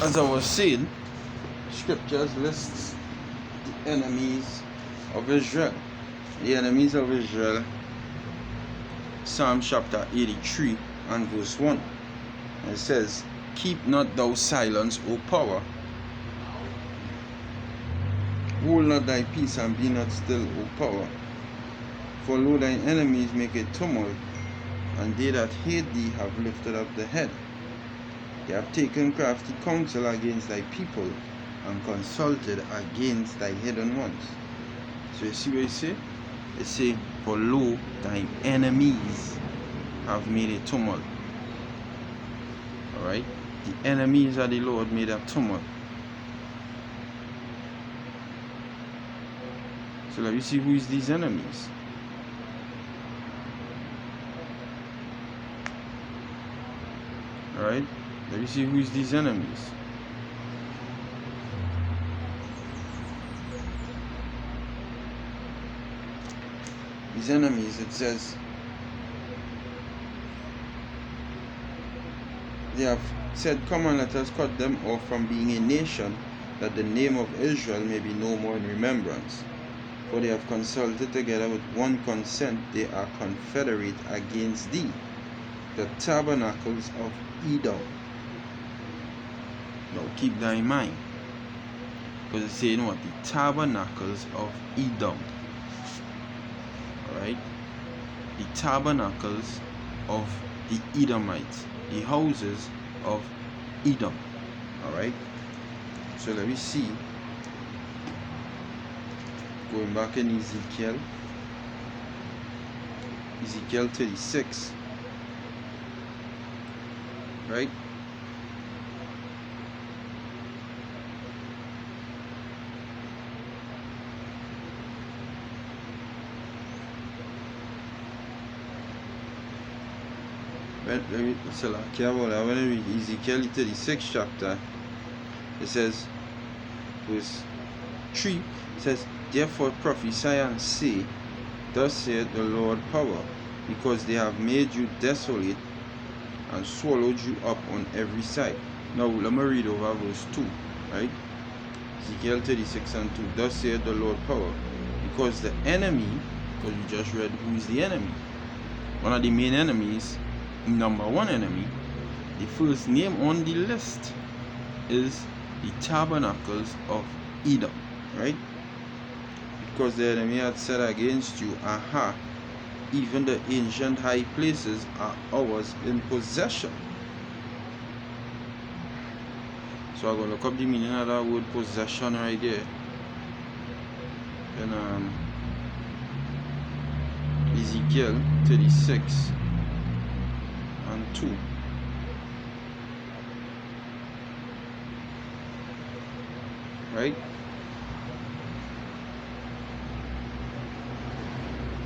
as I was saying, scriptures lists the enemies of Israel. The enemies of Israel, Psalm chapter 83 and verse 1. It says, "Keep not thou silence, O power. Hold not thy peace, and be not still, O power. For lo, thine enemies make a tumult, and they that hate thee have lifted up the head. They have taken crafty counsel against thy people, and consulted against thy hidden ones." So you see what it say? It say, "For lo, thine enemies have made a tumult." Alright? The enemies of the Lord made a tumult. So let me see who is these enemies. Alright? Let me see who is these enemies. These enemies, it says, they have said, "Come and let us cut them off from being a nation, that the name of Israel may be no more in remembrance. For they have consulted together with one consent, they are confederate against thee, the tabernacles of Edom." Now keep that in mind, because it's saying what? The tabernacles of Edom. Alright? The tabernacles of the Edomites, the houses of Edom. Alright? So let me see. Going back in Ezekiel 36. Right? So I want to read Ezekiel 36 chapter. It says, verse 3, it says, "Therefore prophesy and say, Thus saith the Lord power, because they have made you desolate and swallowed you up on every side." Now let me read over verse 2, right? Ezekiel 36 and 2. "Thus saith the Lord power, because the enemy," because we just read who is the enemy. One of the main enemies, number one enemy, the first name on the list is the tabernacles of Edom, right? "Because the enemy had said against you, Aha, even the ancient high places are ours in possession." So I'm going to look up the meaning of that word possession right there. And Ezekiel 36 and 2. Right?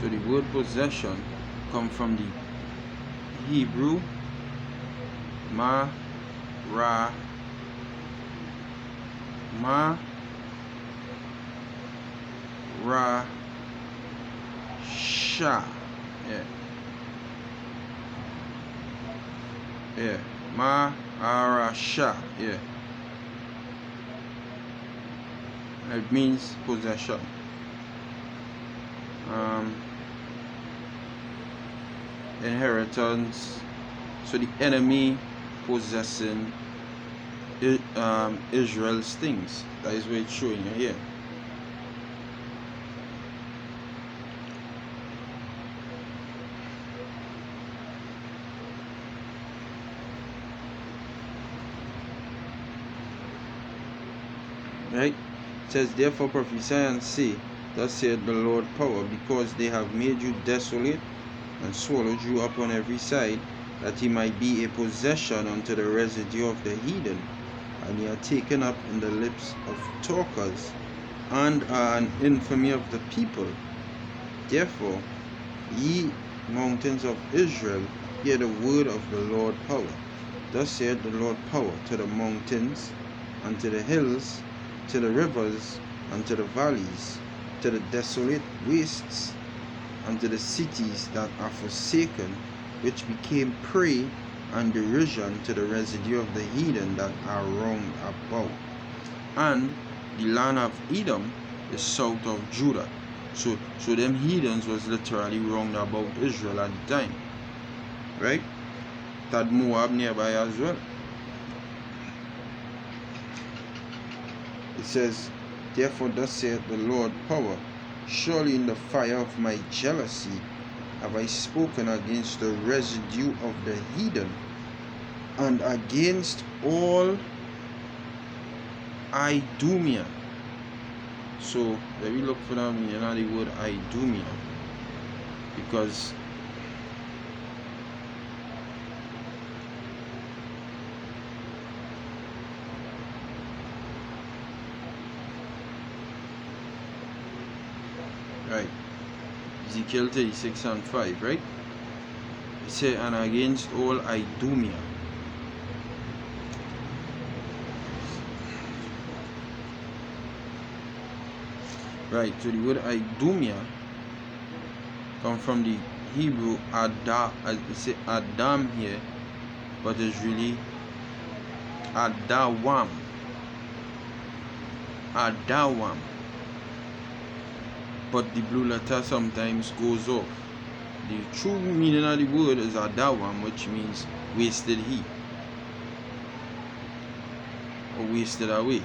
So the word possession comes from the Hebrew sha. Sha. Yeah. It means possession. Inheritance. So the enemy possessing Israel's things. That is what it's showing you here. Right? It says, "Therefore prophesy and say, Thus saith the Lord power, because they have made you desolate and swallowed you up on every side, that he might be a possession unto the residue of the heathen, and ye are taken up in the lips of talkers, and are an infamy of the people. Therefore, ye mountains of Israel, hear the word of the Lord power. Thus saith the Lord power to the mountains, and to the hills, to the rivers, and to the valleys, to the desolate wastes, and to the cities that are forsaken, which became prey and derision to the residue of the heathen that are round about. And the land of Edom is south of Judah. So them heathens was literally round about Israel at the time. Right? That Moab nearby as well. It says, therefore thus saith the Lord power, surely in the fire of my jealousy have I spoken against the residue of the heathen, and against all Idumea. So let me look for that meaning of the word Idumea, because right, Ezekiel 36 and 5, right? It says, and against all Idumea. Right, so the word Idumea comes from the Hebrew Adam, as we say Adam here, but it's really Adawam. Adawam. But the blue letter sometimes goes off. The true meaning of the word is Adawam, which means wasted he, or wasted away.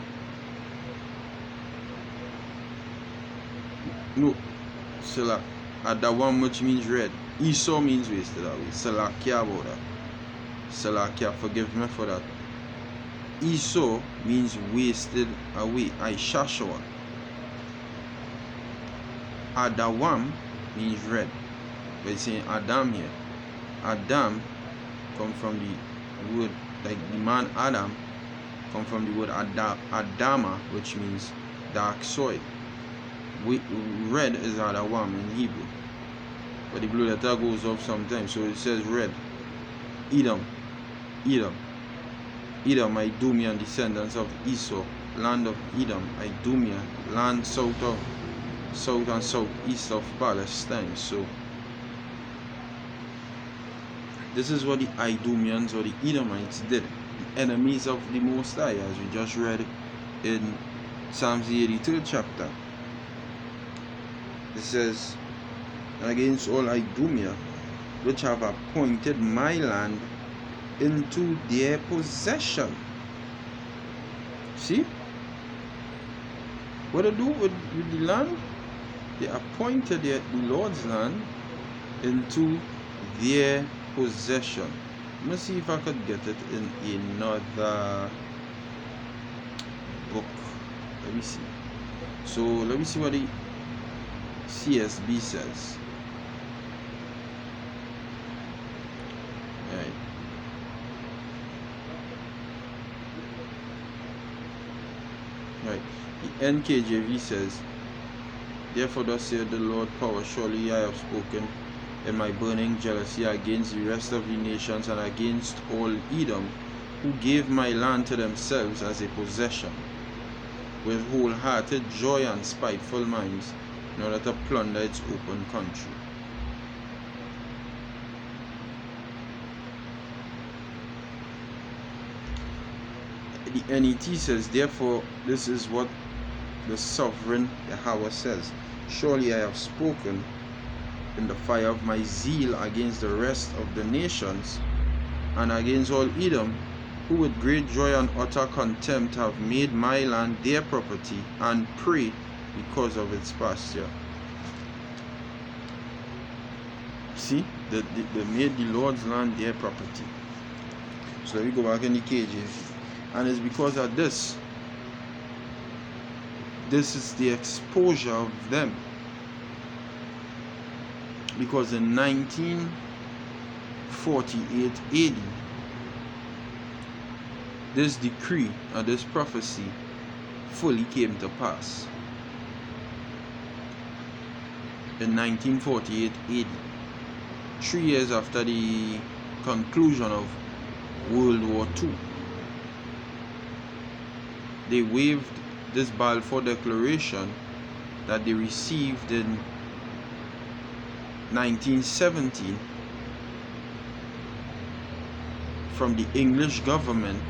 No, Selak. Adawam, which means red. Esau means wasted away. Selakia about that. Selakia, forgive me for that. Esau means wasted away. Shashua. Adawam means red. But it's saying Adam here. Adam come from the word, like the man Adam, come from the word Adama, which means dark soil. Red is Adawam in Hebrew, but the blue letter goes off sometimes, so it says red. Edom, Idumean descendants of Esau, land of Edom, Idumea, land south and southeast of Palestine. So this is what the Idumeans or the Edomites did, enemies of the Most High, as we just read in Psalms the 83rd chapter. It says, and against all Idumea, which have appointed my land into their possession. See? What to do with the land? They appointed the Lord's land into their possession. Let me see if I could get it in another book. Let me see. So let me see what the CSB says. Right. The NKJV says, therefore thus saith the Lord power, surely I have spoken in my burning jealousy against the rest of the nations and against all Edom, who gave my land to themselves as a possession, with wholehearted joy and spiteful minds, in order to plunder its open country. The NET says, therefore this is what the sovereign Yahweh says, surely I have spoken in the fire of my zeal against the rest of the nations, and against all Edom, who with great joy and utter contempt have made my land their property, and prey because of its pasture. See, they made the Lord's land their property. So let me go back in the KJV. And it's because of this. This is the exposure of them. Because in 1948 AD, this decree or this prophecy fully came to pass. In 1948 AD, 3 years after the conclusion of World War II, they waived this Balfour Declaration that they received in 1917 from the English government,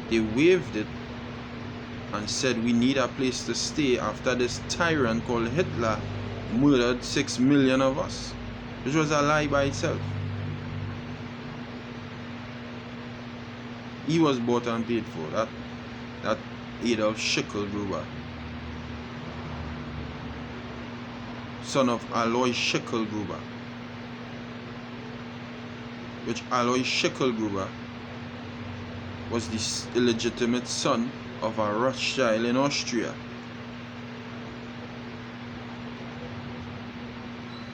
they waived it and said we need a place to stay after this tyrant called Hitler murdered 6 million of us, which was a lie by itself. He was bought and paid for, that Adolf Schicklgruber, son of Alois Schicklgruber, which Alois Schicklgruber was the illegitimate son of a Rothschild in Austria.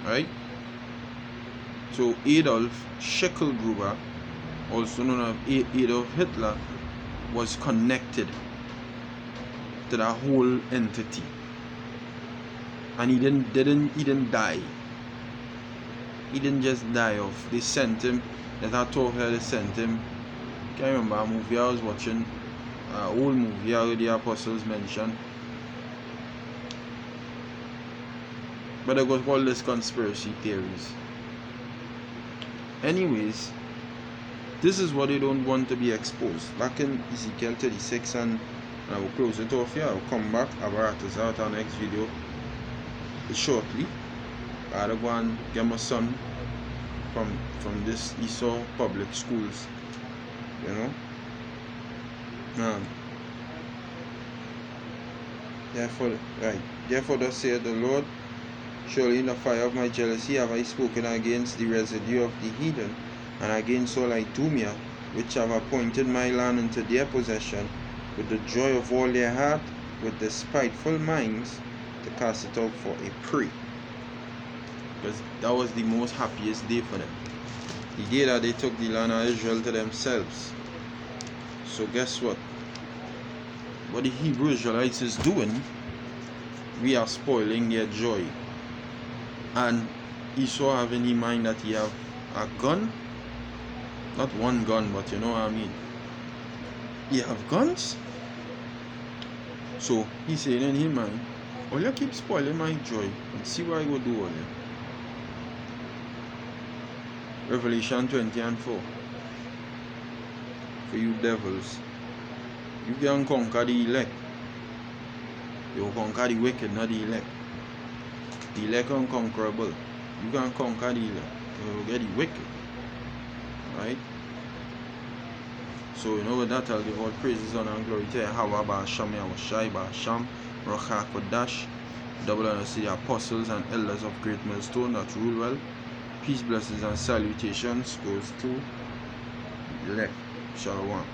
Right? So Adolf Schicklgruber, also known as Adolf Hitler, was connected to that whole entity, and he didn't die. He didn't just die off. They sent him. As I told her, they sent him. Can't remember a movie I was watching, an old movie how the apostles mentioned. But there was all this conspiracy theories. Anyways, this is what they don't want to be exposed. Back in Ezekiel 36, and I will close it off here. I will come back, apparatus out our next video shortly. I will go and get my son from this Esau public schools, you know. Therefore thus saith the Lord, surely in the fire of my jealousy have I spoken against the residue of the heathen, and against all Idumea, which have appointed my land into their possession, with the joy of all their heart, with despiteful minds, to cast it out for a prey. Because that was the most happiest day for them, the day that they took the land of Israel to themselves. So guess what? What the Hebrew Israelites is doing, we are spoiling their joy. And Esau having in mind that he have a gun, not one gun, but you know what I mean, he have guns. So he's saying in his mind, oh, you keep spoiling my joy, and see what I go do all you. Revelation 20 and 4. For you devils, you can conquer the elect. You conquer the wicked, not the elect. The elect are unconquerable. You can conquer the elect. You will get the wicked. Right? So, you know, with that, I'll give all praises, honor, and glory to Yahweh, Ba'asham, Yahushai, Ba'asham, Ruach HaKodash, double honor to the apostles and elders of Great Millstone that rule well. Peace, blessings, and salutations goes to the elect. Shalom.